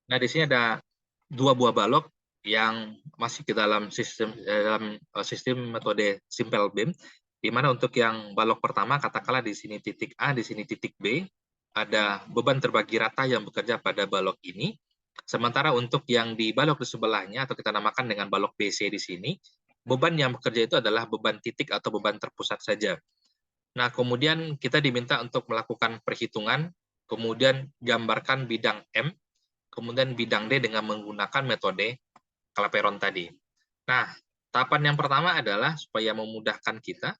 Nah, di sini ada dua buah balok yang masih ke dalam sistem metode simple beam, di mana untuk yang balok pertama, katakanlah di sini titik A, di sini titik B, ada beban terbagi rata yang bekerja pada balok ini. Sementara untuk yang di balok di sebelahnya, atau kita namakan dengan balok BC di sini, beban yang bekerja itu adalah beban titik atau beban terpusat saja. Nah, kemudian kita diminta untuk melakukan perhitungan, kemudian gambarkan bidang M, kemudian bidang D dengan menggunakan metode Clapeyron tadi. Nah, tahapan yang pertama adalah supaya memudahkan kita.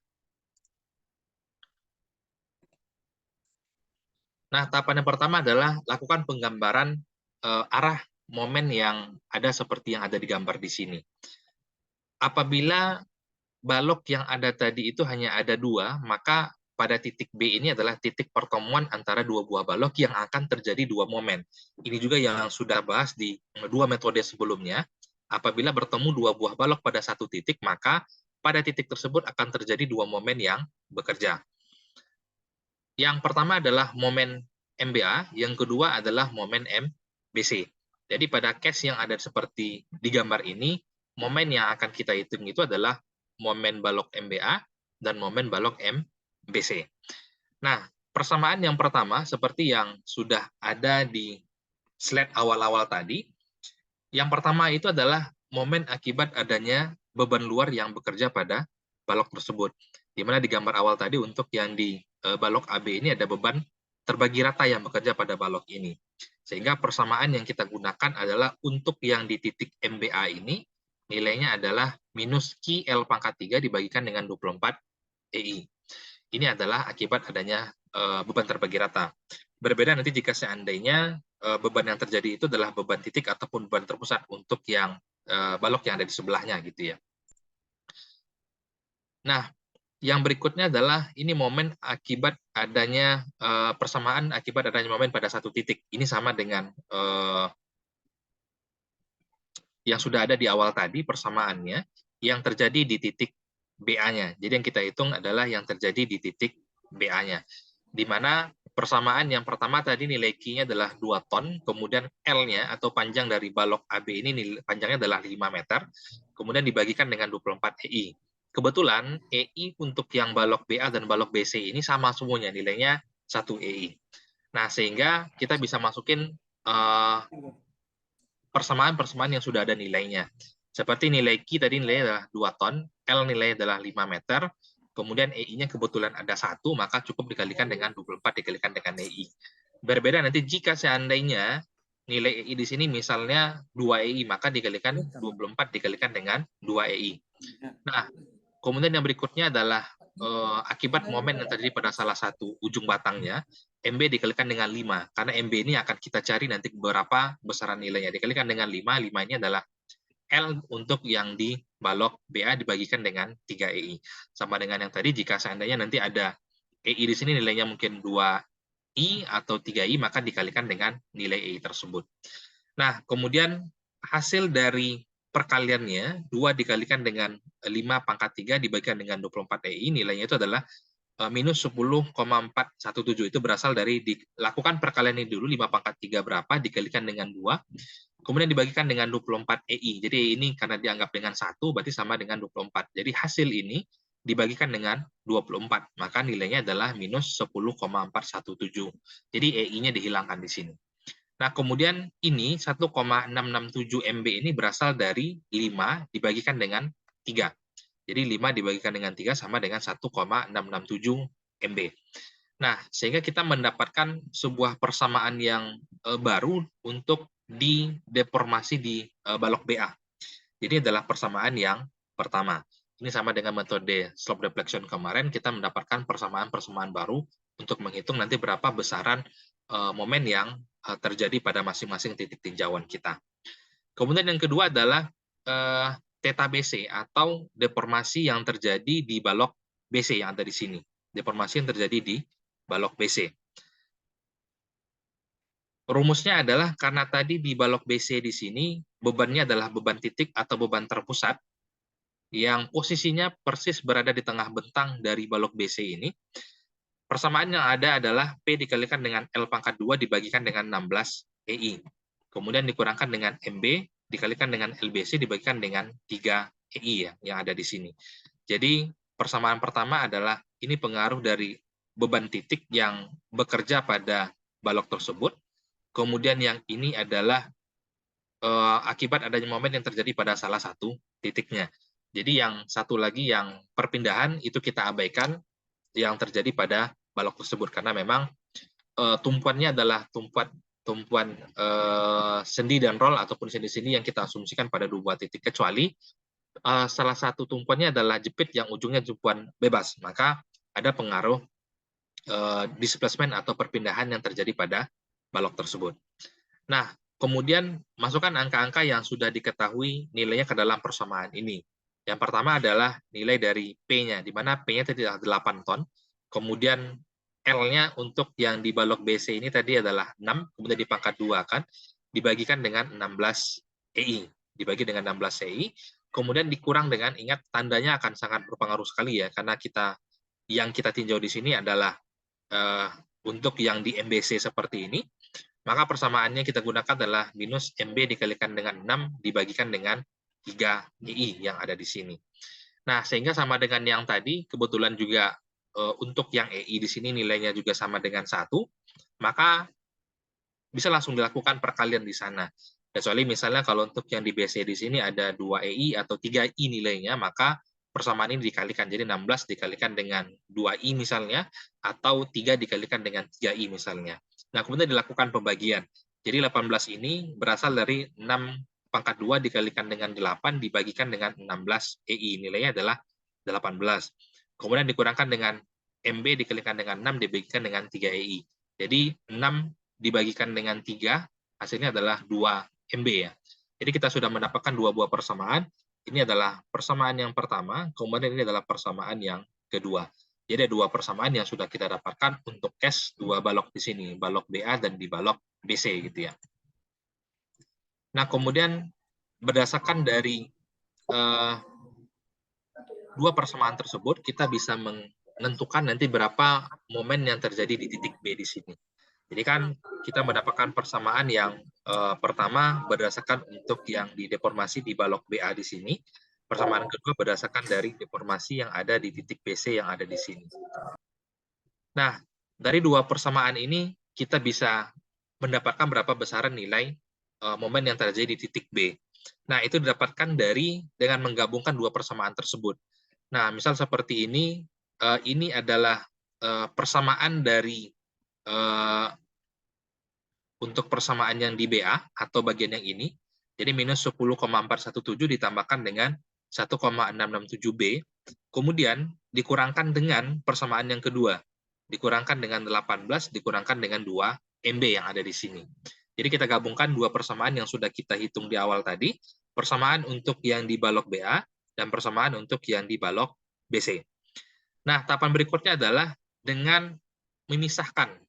Nah, tahapan yang pertama adalah lakukan penggambaran arah momen yang ada seperti yang ada di gambar di sini. Apabila balok yang ada tadi itu hanya ada dua, maka pada titik B ini adalah titik pertemuan antara dua buah balok yang akan terjadi dua momen. Ini juga yang sudah bahas di dua metode sebelumnya. Apabila bertemu dua buah balok pada satu titik, maka pada titik tersebut akan terjadi dua momen yang bekerja. Yang pertama adalah momen MBA, yang kedua adalah momen MBC. Jadi pada case yang ada seperti di gambar ini, momen yang akan kita hitung itu adalah momen balok MBA dan momen balok MBC. Nah, persamaan yang pertama seperti yang sudah ada di slide awal-awal tadi, yang pertama itu adalah momen akibat adanya beban luar yang bekerja pada balok tersebut. Di mana di gambar awal tadi untuk yang di balok AB ini ada beban terbagi rata yang bekerja pada balok ini. Sehingga persamaan yang kita gunakan adalah untuk yang di titik MBA ini, nilainya adalah minus QL pangkat 3 dibagikan dengan 24 EI. Ini adalah akibat adanya beban terbagi rata. Berbeda nanti jika seandainya beban yang terjadi itu adalah beban titik ataupun beban terpusat untuk yang balok yang ada di sebelahnya gitu ya. Nah, yang berikutnya adalah ini momen akibat adanya persamaan akibat adanya momen pada satu titik. Ini sama dengan yang sudah ada di awal tadi persamaannya yang terjadi di titik BA-nya. Jadi yang kita hitung adalah yang terjadi di titik BA-nya. Di mana persamaan yang pertama tadi nilai Q-nya adalah 2 ton, kemudian L-nya atau panjang dari balok AB ini panjangnya adalah 5 meter, kemudian dibagikan dengan 24 EI. Kebetulan EI untuk yang balok BA dan balok BC ini sama semuanya, nilainya 1 EI. Nah, sehingga kita bisa masukin persamaan-persamaan yang sudah ada nilainya. Seperti nilai Q tadi nilainya adalah 2 ton, L nilainya adalah 5 meter, kemudian EI-nya kebetulan ada 1, maka cukup dikalikan dengan 24 dikalikan dengan EI. Berbeda nanti jika seandainya nilai EI di sini misalnya 2 EI, maka dikalikan 24 dikalikan dengan 2 EI. Nah, kemudian yang berikutnya adalah akibat momen yang terjadi pada salah satu ujung batangnya, MB dikalikan dengan 5, karena MB ini akan kita cari nanti berapa besaran nilainya. Dikalikan dengan 5, 5 ini adalah L untuk yang di balok BA dibagikan dengan 3 EI. Sama dengan yang tadi, jika seandainya nanti ada EI di sini nilainya mungkin 2I atau 3I, maka dikalikan dengan nilai EI tersebut. Nah, kemudian hasil dari perkaliannya, 2 dikalikan dengan 5 pangkat 3 dibagikan dengan 24 EI, nilainya itu adalah minus 10,417. Itu berasal dari dilakukan perkalian ini dulu, 5 pangkat 3 berapa, dikalikan dengan 2, kemudian dibagikan dengan 24 EI. Jadi ini karena dianggap dengan 1, berarti sama dengan 24. Jadi hasil ini dibagikan dengan 24, maka nilainya adalah minus 10,417. Jadi EI-nya dihilangkan di sini. Nah, kemudian ini 1,667 MB ini berasal dari 5 dibagikan dengan 3. Jadi 5 dibagikan dengan 3 sama dengan 1,667 MB. Nah, sehingga kita mendapatkan sebuah persamaan yang baru untuk di deformasi di balok BA. Jadi adalah persamaan yang pertama. Ini sama dengan metode slope deflection kemarin, kita mendapatkan persamaan-persamaan baru untuk menghitung nanti berapa besaran momen yang terjadi pada masing-masing titik tinjauan kita. Kemudian yang kedua adalah theta BC atau deformasi yang terjadi di balok BC yang ada di sini. Deformasi yang terjadi di balok BC. Rumusnya adalah karena tadi di balok BC di sini bebannya adalah beban titik atau beban terpusat yang posisinya persis berada di tengah bentang dari balok BC ini. Persamaan yang ada adalah P dikalikan dengan L pangkat 2 dibagikan dengan 16 EI. kemudian dikurangkan dengan MB, dikalikan dengan LBC, dibagikan dengan 3 EI ya, yang ada di sini. Jadi persamaan pertama adalah ini pengaruh dari beban titik yang bekerja pada balok tersebut. Kemudian yang ini adalah akibat adanya momen yang terjadi pada salah satu titiknya. Jadi yang satu lagi yang perpindahan itu kita abaikan yang terjadi pada balok tersebut karena memang tumpuannya adalah tumpuan sendi dan roll ataupun sendi-sendi yang kita asumsikan pada dua titik, kecuali salah satu tumpuannya adalah jepit yang ujungnya tumpuan bebas, maka ada pengaruh displacement atau perpindahan yang terjadi pada balok tersebut. Nah, kemudian masukkan angka-angka yang sudah diketahui nilainya ke dalam persamaan ini. Yang pertama adalah nilai dari P-nya, di mana P-nya tadi adalah 8 ton, kemudian L-nya untuk yang di balok BC ini tadi adalah 6, kemudian dipangkat 2 kan, dibagikan dengan 16 EI. Dibagi dengan 16 EI, kemudian dikurang dengan, ingat tandanya akan sangat berpengaruh sekali ya, karena yang kita tinjau di sini adalah untuk yang di MBC seperti ini, maka persamaannya kita gunakan adalah minus MB dikalikan dengan 6 dibagikan dengan 3 EI yang ada di sini. Nah, sehingga sama dengan yang tadi, kebetulan juga untuk yang EI di sini nilainya juga sama dengan 1, maka bisa langsung dilakukan perkalian di sana. Kecuali misalnya kalau untuk yang di BC di sini ada 2 EI atau 3 I nilainya, maka persamaan ini dikalikan. Jadi 16 dikalikan dengan 2 I misalnya, atau 3 dikalikan dengan 3 I misalnya. Nah, kemudian dilakukan pembagian. Jadi 18 ini berasal dari 6 pangkat 2 dikalikan dengan 8 dibagikan dengan 16 EI. Nilainya adalah 18. Kemudian dikurangkan dengan MB dikalikan dengan 6 dibagikan dengan 3 EI. Jadi 6 dibagikan dengan 3, hasilnya adalah 2 MB ya. Jadi kita sudah mendapatkan dua buah persamaan. Ini adalah persamaan yang pertama, kemudian ini adalah persamaan yang kedua. Jadi ada dua persamaan yang sudah kita dapatkan untuk case dua balok di sini, balok BA dan di balok BC gitu ya. Nah, kemudian berdasarkan dari dua persamaan tersebut, kita bisa menentukan nanti berapa momen yang terjadi di titik B di sini. Jadi kan kita mendapatkan persamaan yang pertama berdasarkan untuk yang di deformasi di balok BA di sini. Persamaan kedua berdasarkan dari deformasi yang ada di titik BC yang ada di sini. Nah, dari dua persamaan ini kita bisa mendapatkan berapa besaran nilai momen yang terjadi di titik B. Nah, itu didapatkan dengan menggabungkan dua persamaan tersebut. Nah, misal seperti ini adalah persamaan dari untuk persamaan yang di BA atau bagian yang ini, jadi minus 10,417 ditambahkan dengan 1,667B, kemudian dikurangkan dengan persamaan yang kedua, dikurangkan dengan 18, dikurangkan dengan 2 MB yang ada di sini. Jadi kita gabungkan dua persamaan yang sudah kita hitung di awal tadi, persamaan untuk yang di balok BA dan persamaan untuk yang di balok BC. Nah, tahapan berikutnya adalah dengan memisahkan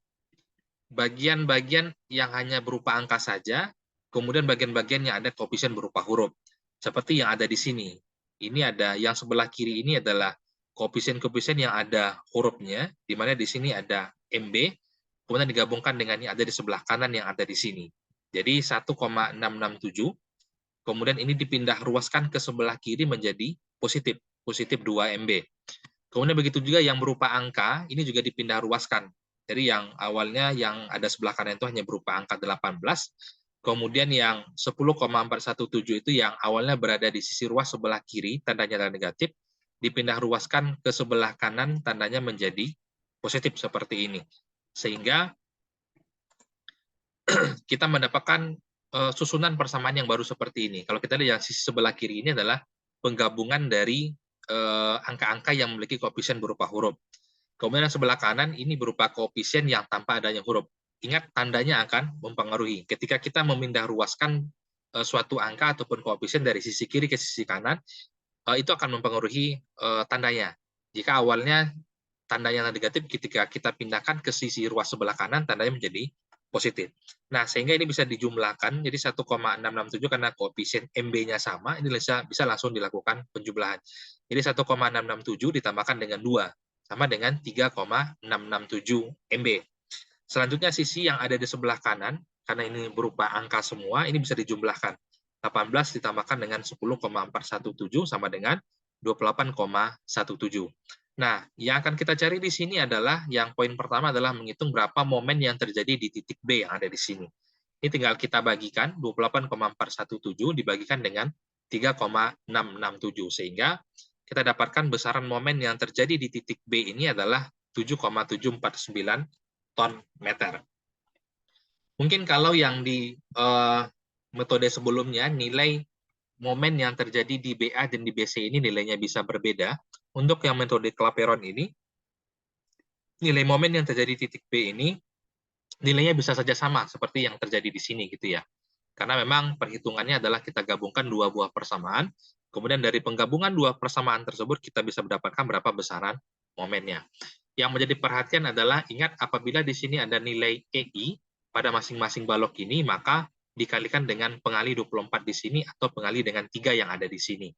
bagian-bagian yang hanya berupa angka saja, kemudian bagian-bagian yang ada koefisien berupa huruf. Seperti yang ada di sini. Ini ada yang sebelah kiri ini adalah koefisien-koefisien yang ada hurufnya, di mana di sini ada MB, kemudian digabungkan dengan yang ada di sebelah kanan yang ada di sini. Jadi 1,667, kemudian ini dipindah ruaskan ke sebelah kiri menjadi positif 2 MB. Kemudian begitu juga yang berupa angka, ini juga dipindah ruaskan. Jadi yang awalnya yang ada sebelah kanan itu hanya berupa angka 18, kemudian yang 10,417 itu yang awalnya berada di sisi ruas sebelah kiri, tandanya adalah negatif, dipindah ruaskan ke sebelah kanan, tandanya menjadi positif seperti ini. Sehingga kita mendapatkan susunan persamaan yang baru seperti ini. Kalau kita lihat yang sisi sebelah kiri ini adalah penggabungan dari angka-angka yang memiliki koefisien berupa huruf. Kemudian yang sebelah kanan ini berupa koefisien yang tanpa adanya huruf. Ingat, tandanya akan mempengaruhi. Ketika kita memindah ruaskan suatu angka ataupun koefisien dari sisi kiri ke sisi kanan, itu akan mempengaruhi tandanya. Jika awalnya tandanya negatif, ketika kita pindahkan ke sisi ruas sebelah kanan, tandanya menjadi positif. Nah, sehingga ini bisa dijumlahkan, jadi 1,667 karena koefisien MB-nya sama, ini bisa langsung dilakukan penjumlahan. Jadi 1,667 ditambahkan dengan 2, sama dengan 3,667 MB. Selanjutnya sisi yang ada di sebelah kanan, karena ini berupa angka semua, ini bisa dijumlahkan. 18 ditambahkan dengan 10,417 sama dengan 28,17. Nah, yang akan kita cari di sini adalah, yang poin pertama adalah menghitung berapa momen yang terjadi di titik B yang ada di sini. Ini tinggal kita bagikan, 28,417 dibagikan dengan 3,667, sehingga kita dapatkan besaran momen yang terjadi di titik B ini adalah 7,749 ton meter. Mungkin kalau yang di metode sebelumnya, nilai momen yang terjadi di BA dan di BC ini nilainya bisa berbeda. Untuk yang metode Clapeyron ini, nilai momen yang terjadi di titik B ini nilainya bisa saja sama seperti yang terjadi di sini gitu ya. Karena memang perhitungannya adalah kita gabungkan dua buah persamaan, kemudian dari penggabungan dua persamaan tersebut kita bisa mendapatkan berapa besaran momennya. Yang menjadi perhatian adalah, ingat apabila di sini ada nilai EI pada masing-masing balok ini, maka dikalikan dengan pengali 24 di sini atau pengali dengan 3 yang ada di sini.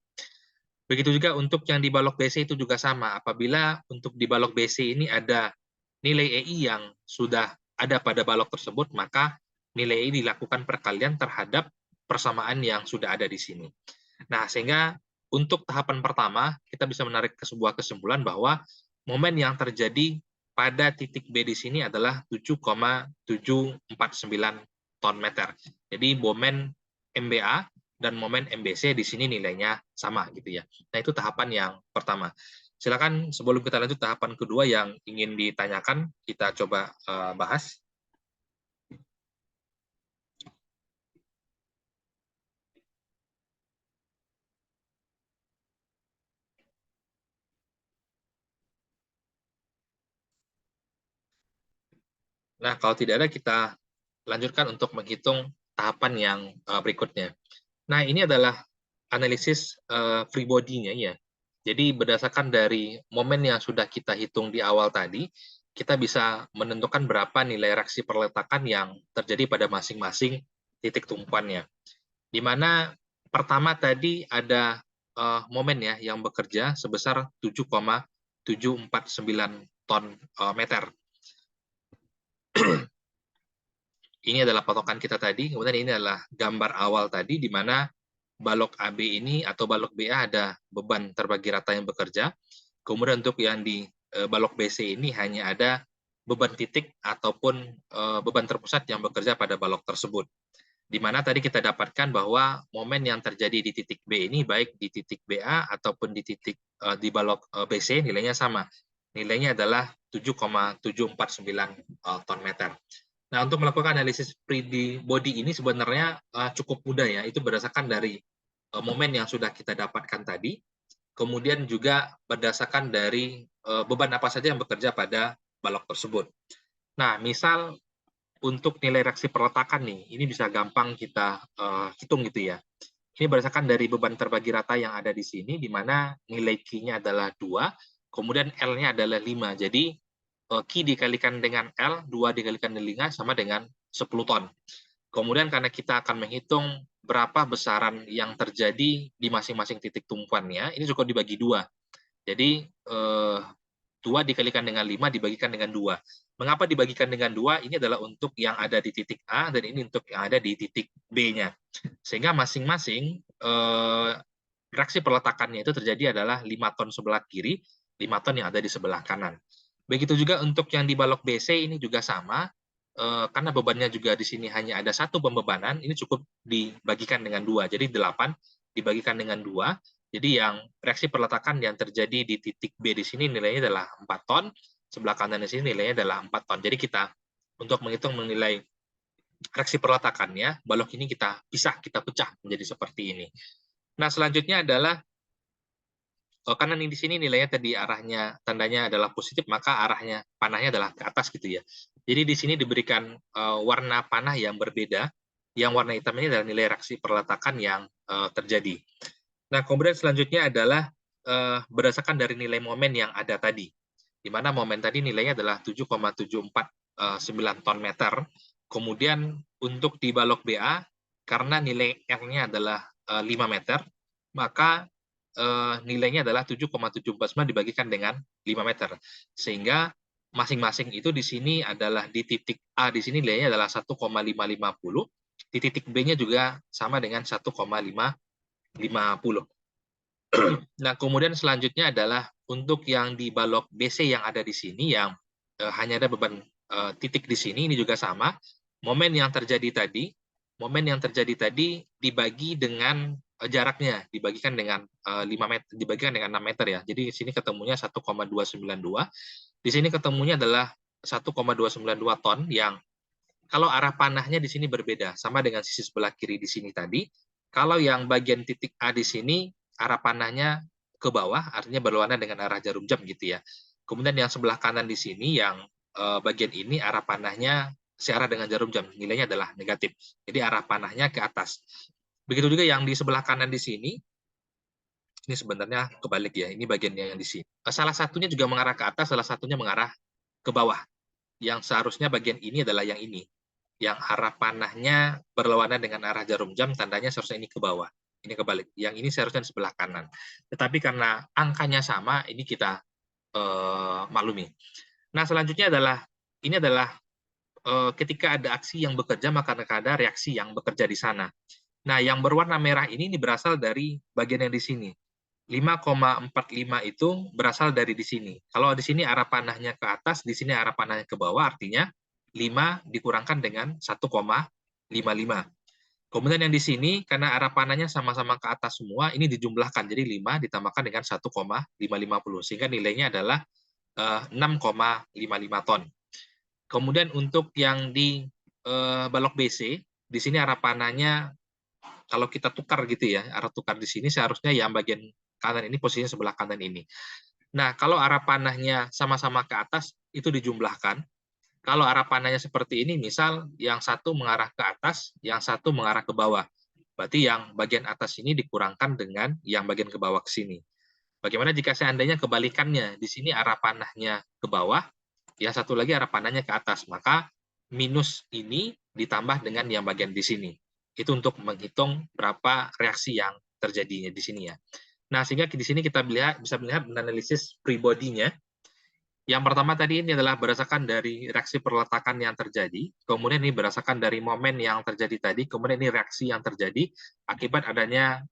Begitu juga untuk yang di balok BC itu juga sama. Apabila untuk di balok BC ini ada nilai EI yang sudah ada pada balok tersebut, maka nilai EI dilakukan perkalian terhadap persamaan yang sudah ada di sini. Nah, sehingga untuk tahapan pertama, kita bisa menarik ke sebuah kesimpulan bahwa momen yang terjadi pada titik B di sini adalah 7,749 ton meter. Jadi momen MBA dan momen MBC di sini nilainya sama gitu ya. Nah, itu tahapan yang pertama. Silakan sebelum kita lanjut tahapan kedua yang ingin ditanyakan, kita coba bahas. Nah, kalau tidak ada, kita lanjutkan untuk menghitung tahapan yang berikutnya. Nah, ini adalah analisis free body-nya ya. Jadi berdasarkan dari momen yang sudah kita hitung di awal tadi, kita bisa menentukan berapa nilai reaksi perletakan yang terjadi pada masing-masing titik tumpuannya. Di mana pertama tadi ada momen ya yang bekerja sebesar 7,749 ton meter. Ini adalah patokan kita tadi, kemudian ini adalah gambar awal tadi, di mana balok AB ini atau balok BA ada beban terbagi rata yang bekerja, kemudian untuk yang di balok BC ini hanya ada beban titik ataupun beban terpusat yang bekerja pada balok tersebut. Di mana tadi kita dapatkan bahwa momen yang terjadi di titik B ini, baik di titik BA ataupun di titik di balok BC, nilainya sama. Nilainya adalah 7,749 ton meter. Nah, untuk melakukan analisis free body ini sebenarnya cukup mudah ya. Itu berdasarkan dari momen yang sudah kita dapatkan tadi, kemudian juga berdasarkan dari beban apa saja yang bekerja pada balok tersebut. Nah, misal untuk nilai reaksi perletakan nih, ini bisa gampang kita hitung gitu ya. Ini berdasarkan dari beban terbagi rata yang ada di sini, di mana nilai Q-nya adalah 2, kemudian L-nya adalah 5. Jadi Q dikalikan dengan L, 2 dikalikan dengan 5 sama dengan 10 ton. Kemudian karena kita akan menghitung berapa besaran yang terjadi di masing-masing titik tumpuannya, ini cukup dibagi 2. Jadi 2 dikalikan dengan 5 dibagikan dengan 2. Mengapa dibagikan dengan 2? Ini adalah untuk yang ada di titik A dan ini untuk yang ada di titik B-nya. Sehingga masing-masing reaksi peletakannya itu terjadi adalah 5 ton sebelah kiri, 5 ton yang ada di sebelah kanan. Begitu juga untuk yang di balok BC ini juga sama, karena bebannya juga di sini hanya ada satu pembebanan, ini cukup dibagikan dengan 2. Jadi 8 dibagikan dengan 2. Jadi yang reaksi perletakan yang terjadi di titik B di sini nilainya adalah 4 ton, sebelah kanan di sini nilainya adalah 4 ton. Jadi kita untuk menghitung menilai reaksi perletakannya, balok ini kita pisah, kita pecah menjadi seperti ini. Nah, selanjutnya adalah karena di sini nilainya tadi arahnya tandanya adalah positif, maka arahnya panahnya adalah ke atas gitu ya. Jadi di sini diberikan warna panah yang berbeda. Yang warna hitam ini adalah nilai reaksi perletakan yang terjadi. Nah, kemudian selanjutnya adalah berdasarkan dari nilai momen yang ada tadi. Di mana momen tadi nilainya adalah 7,749 ton meter. Kemudian untuk di balok BA, karena nilai R-nya adalah 5 meter, maka nilainya adalah 7,749 dibagikan dengan 5 meter. Sehingga masing-masing itu di sini adalah di titik A di sini nilainya adalah 1,550, di titik B-nya juga sama dengan 1,550. Nah, kemudian selanjutnya adalah untuk yang di balok BC yang ada di sini yang hanya ada beban titik di sini, ini juga sama. Momen yang terjadi tadi dibagi dengan jaraknya, dibagikan dengan 5 meter, dibagikan dengan 6 meter ya. Jadi di sini ketemunya 1,292. Di sini ketemunya adalah 1,292 ton yang kalau arah panahnya di sini berbeda, sama dengan sisi sebelah kiri di sini tadi. Kalau yang bagian titik A di sini, arah panahnya ke bawah, artinya berlawanan dengan arah jarum jam gitu ya. Kemudian yang sebelah kanan di sini, yang bagian ini arah panahnya searah dengan jarum jam, nilainya adalah negatif. Jadi arah panahnya ke atas. Begitu juga yang di sebelah kanan di sini, ini sebenarnya kebalik ya, ini bagiannya yang di sini. Salah satunya juga mengarah ke atas, salah satunya mengarah ke bawah. Yang seharusnya bagian ini adalah yang ini. Yang arah panahnya berlawanan dengan arah jarum jam, tandanya seharusnya ini ke bawah. Ini kebalik. Yang ini seharusnya di sebelah kanan. Tetapi karena angkanya sama, ini kita maklumi. Nah, selanjutnya adalah, ini adalah ketika ada aksi yang bekerja, maka ada reaksi yang bekerja di sana. Nah, yang berwarna merah ini berasal dari bagian yang di sini. 5,45 itu berasal dari di sini. Kalau di sini arah panahnya ke atas, di sini arah panahnya ke bawah, artinya 5 dikurangkan dengan 1,55. Kemudian yang di sini, karena arah panahnya sama-sama ke atas semua, ini dijumlahkan. Jadi 5 ditambahkan dengan 1,550. Sehingga nilainya adalah 6,55 ton. Kemudian untuk yang di balok BC, di sini arah panahnya, kalau kita tukar gitu ya, arah tukar di sini seharusnya yang bagian kanan ini posisinya sebelah kanan ini. Nah, kalau arah panahnya sama-sama ke atas, itu dijumlahkan. Kalau arah panahnya seperti ini, misal yang satu mengarah ke atas, yang satu mengarah ke bawah. Berarti yang bagian atas ini dikurangkan dengan yang bagian ke bawah ke sini. Bagaimana jika seandainya kebalikannya, di sini arah panahnya ke bawah, yang satu lagi arah panahnya ke atas, maka minus ini ditambah dengan yang bagian di sini. Itu untuk menghitung berapa reaksi yang terjadinya di sini ya. Nah, sehingga di sini kita bisa melihat menganalisis pribodinya. Yang pertama tadi ini adalah berdasarkan dari reaksi perletakan yang terjadi, kemudian ini berdasarkan dari momen yang terjadi tadi, kemudian ini reaksi yang terjadi akibat adanya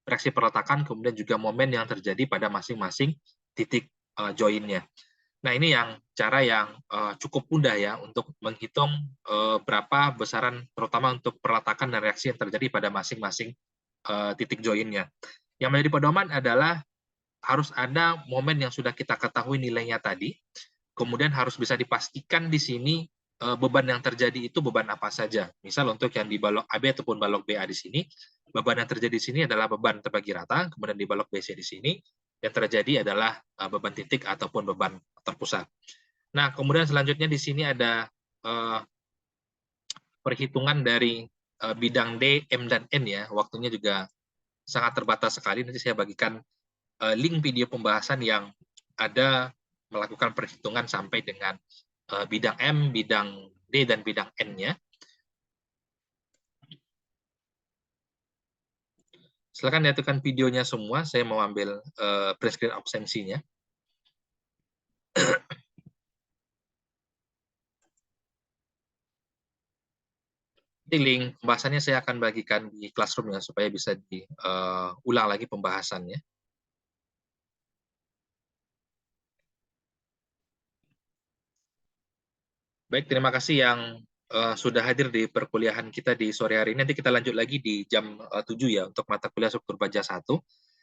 reaksi perletakan, kemudian juga momen yang terjadi pada masing-masing titik joinnya. Nah, ini yang cara yang cukup mudah ya untuk menghitung berapa besaran, terutama untuk perletakan dan reaksi yang terjadi pada masing-masing titik joinnya. Yang menjadi pedoman adalah harus ada momen yang sudah kita ketahui nilainya tadi, kemudian harus bisa dipastikan di sini beban yang terjadi itu beban apa saja. Misal untuk yang di balok AB ataupun balok BA di sini, beban yang terjadi di sini adalah beban terbagi rata, kemudian di balok BC di sini yang terjadi adalah beban titik ataupun beban terpusat. Nah, kemudian selanjutnya di sini ada perhitungan dari bidang D, M, dan N ya. Waktunya juga sangat terbatas sekali. Nanti saya bagikan link video pembahasan yang ada melakukan perhitungan sampai dengan bidang M, bidang D, dan bidang N-nya. Silakan nyatukan videonya semua, saya mau ambil print screen absensinya. Di link pembahasannya saya akan bagikan di Classroom ya, supaya bisa diulang lagi pembahasannya. Baik, terima kasih yang sudah hadir di perkuliahan kita di sore hari ini. Nanti kita lanjut lagi di jam 7 ya, untuk mata kuliah struktur baja 1.